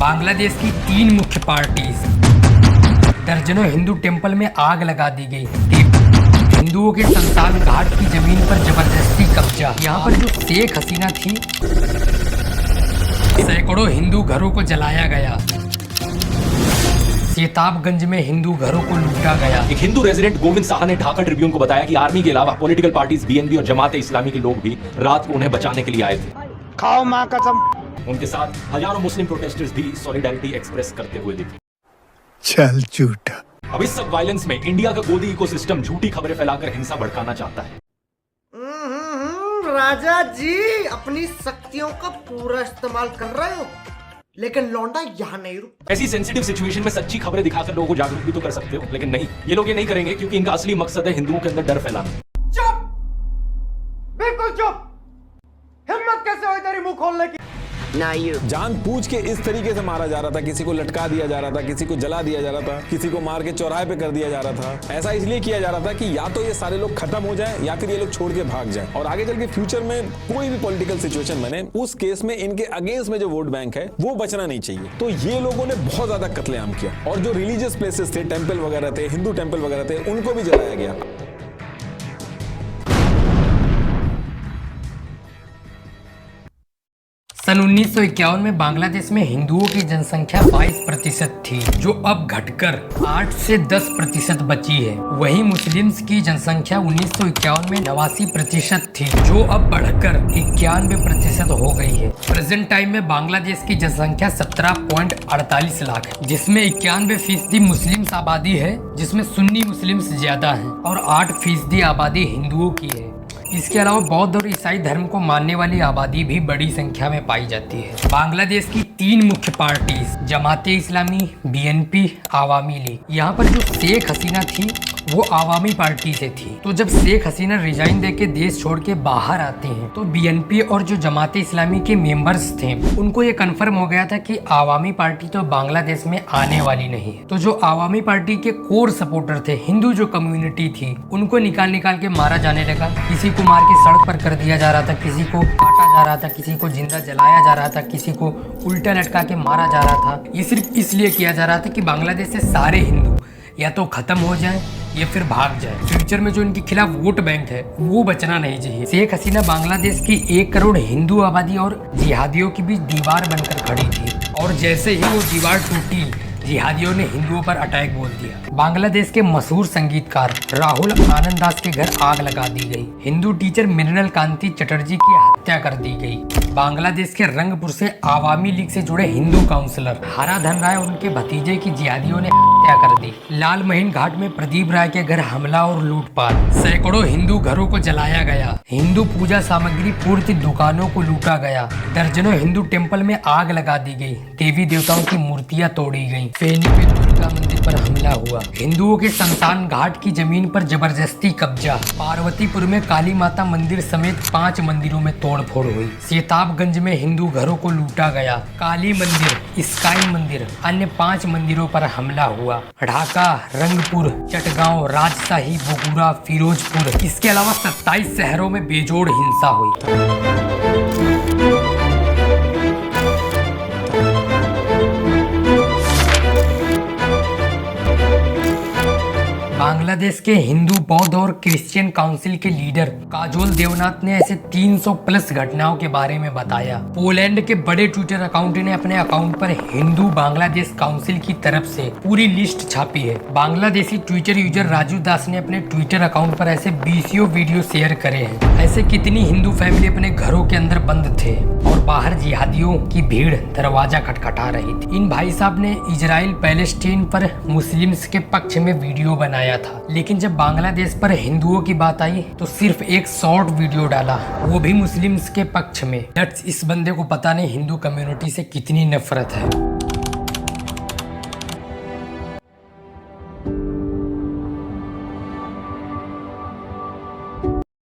बांग्लादेश की 3 मुख्य पार्टीज, दर्जनों हिंदू टेंपल में आग लगा दी गई, हिंदुओं के शमशान घाट की जमीन पर जबरदस्ती कब्जा, यहाँ पर जो शेख हसीना थी, सैकड़ों हिंदू घरों को जलाया गया, सेताबगंज में हिंदू घरों को लूटा गया। एक हिंदू रेजिडेंट गोविंद साहा ने ढाका ट्रिब्यून को बताया कि आर्मी के अलावा पॉलिटिकल पार्टीज बीएनपी और जमात इस्लामी के लोग भी रात को उन्हें बचाने के लिए आए थे। खाओ मां कसम। उनके साथ हजारों मुस्लिम प्रोटेस्टर्स भी सॉलिडारिटी एक्सप्रेस करते हुए दिखे। चल झूठा। अब इस सब वायलेंस में इंडिया का गोदी इकोसिस्टम झूठी खबरें फैलाकर हिंसा भड़काना चाहता है। राजा जी अपनी शक्तियों का पूरा इस्तेमाल कर रहे हो, लेकिन लौंडा यहाँ नहीं रुक। ऐसी सेंसिटिव सिचुएशन में सच्ची खबरें दिखाकर लोगों को जागरूक भी तो कर सकते हो, लेकिन नहीं, ये लोग ये नहीं करेंगे क्योंकि इनका असली मकसद है हिंदुओं के अंदर डर फैलाना। चुप, बिल्कुल चुप। हिम्मत कैसे हुई तेरी मुंह खोलने की? जानबूझ के इस तरीके से मारा जा रहा था, किसी को लटका दिया जा रहा था, किसी को जला दिया जा रहा था, किसी को मार के चौराहे पे कर दिया जा रहा था। ऐसा इसलिए किया जा रहा था कि या तो ये सारे लोग खत्म हो जाएं या फिर ये लोग छोड़ के भाग जाएं और आगे चल के फ्यूचर में कोई भी पॉलिटिकल सिचुएशन बने, उस केस में इनके अगेंस्ट में जो वोट बैंक है वो बचना नहीं चाहिए। तो ये लोगों ने बहुत ज्यादा कत्लेआम किया और जो रिलीजियस प्लेसेस थे, टेम्पल वगैरह थे, हिंदू टेम्पल वगैरह थे, उनको भी जलाया गया। सन 1951 में बांग्लादेश में हिंदुओं की जनसंख्या 22% थी, जो अब घटकर 8 से 10% बची है। वहीं मुस्लिम्स की जनसंख्या 1951 में 89% थी, जो अब बढ़कर 91% हो गई है। प्रेजेंट टाइम में बांग्लादेश की जनसंख्या 17.48 लाख है, जिसमें 91% मुस्लिम्स आबादी है, जिसमें सुन्नी मुस्लिम्स ज्यादा है, और 8% आबादी हिंदुओं की है। इसके अलावा बौद्ध और ईसाई धर्म को मानने वाली आबादी भी बड़ी संख्या में पाई जाती है। बांग्लादेश की 3 मुख्य पार्टीज, जमाते इस्लामी, बीएनपी, आवामी लीग, यहाँ पर जो शेख हसीना थी वो आवामी पार्टी से थी। तो जब शेख हसीना रिजाइन देके देश छोड़ के बाहर आती हैं, तो बीएनपी और जो जमाते इस्लामी के मेंबर्स थे उनको ये कंफर्म हो गया था कि आवामी पार्टी तो बांग्लादेश में आने वाली नहीं है। तो जो आवामी पार्टी के कोर सपोर्टर थे, हिंदू जो कम्युनिटी थी, उनको निकाल निकाल के मारा जाने लगा। किसी को मार के सड़क पर कर दिया जा रहा था, किसी को काटा जा रहा था, किसी को जिंदा जलाया जा रहा था, किसी को उल्टा लटका के मारा जा रहा था। ये सिर्फ इसलिए किया जा रहा था कि बांग्लादेश से सारे हिंदू या तो खत्म हो जाए या फिर भाग जाए। फ्यूचर में जो इनके खिलाफ वोट बैंक है वो बचना नहीं चाहिए। शेख हसीना बांग्लादेश की 1 करोड़ हिंदू आबादी और जिहादियों के बीच दीवार बनकर खड़ी थी, और जैसे ही वो दीवार टूटी, जिहादियों ने हिंदुओं पर अटैक बोल दिया। बांग्लादेश के मशहूर संगीतकार राहुल आनंदास के घर आग लगा दी गई। हिंदू टीचर मृणाल कांति चटर्जी की हत्या कर दी गई। बांग्लादेश के रंगपुर से आवामी लीग से जुड़े हिंदू काउंसलर हराधन राय और उनके भतीजे की जिहादियों ने हत्या कर दी। लाल महीन घाट में प्रदीप राय के घर हमला और लूटपाट, सैकड़ों हिंदू घरों को जलाया गया। हिंदू पूजा सामग्री पूर्ति दुकानों को लूटा गया। दर्जनों हिंदू टेम्पल में आग लगा दी गई। देवी देवताओं की मूर्तियां तोड़ी गई। फेनी पे दुर्गा मंदिर पर हमला हुआ। हिंदुओं के शमशान घाट की जमीन पर जबरदस्ती कब्जा। पार्वतीपुर में काली माता मंदिर समेत 5 मंदिरों में तोड़फोड़ हुई। सेताबगंज में हिंदू घरों को लूटा गया। काली मंदिर, स्काई मंदिर, अन्य 5 मंदिरों पर हमला हुआ। ढाका, रंगपुर, चटगांव, राजशाही, बोगुरा, फिरोजपुर, इसके अलावा 27 शहरों में बेजोड़ हिंसा हुई। बांग्लादेश के हिंदू, बौद्ध और क्रिश्चियन काउंसिल के लीडर काजोल देवनाथ ने ऐसे 300 प्लस घटनाओं के बारे में बताया। पोलैंड के बड़े ट्विटर अकाउंट ने अपने अकाउंट पर हिंदू बांग्लादेश काउंसिल की तरफ से पूरी लिस्ट छापी है। बांग्लादेशी ट्विटर यूजर राजू दास ने अपने ट्विटर अकाउंट पर ऐसे 20 वीडियो शेयर करे हैं। ऐसे कितनी हिंदू फैमिली अपने घरों के अंदर बंद थे और बाहर जिहादियों की भीड़ दरवाजा खटखटा रही थी। इन भाई साहब ने इजराइल पैलेस्टीन पर मुस्लिम्स के पक्ष में वीडियो बनाया था, लेकिन जब बांग्लादेश पर हिंदुओं की बात आई तो सिर्फ एक शॉर्ट वीडियो डाला, वो भी मुस्लिम्स के पक्ष में। इस बंदे को पता नहीं हिंदू कम्युनिटी से कितनी नफरत है।